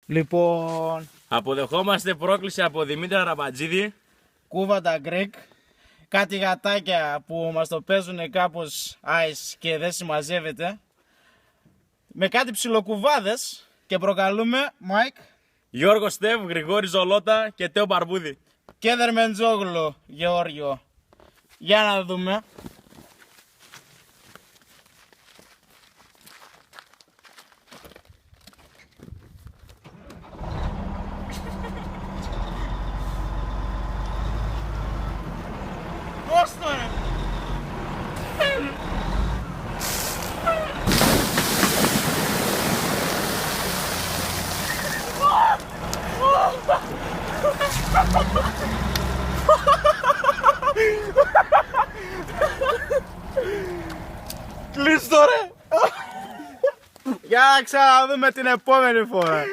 Λοιπόν, Αποδεχόμαστε πρόκληση από Δημήτρη Ραμπατζίδη. κούβαντα Greek. Κάτι γατάκια που μας το παίζουν κάπως ice και δεν συμμαζεύεται. Με κάτι ψιλοκουβάδες και προκαλούμε Mike Γιώργο Στεβ, Γρηγόρη Ζολότα και Τέο Μπαρμπούδη. και Δερμεντζόγλου Γεώργιο. Για να δούμε. Πώς το ρε! Κλείστο ρε! Για να ξαναδούμε την επόμενη φορά.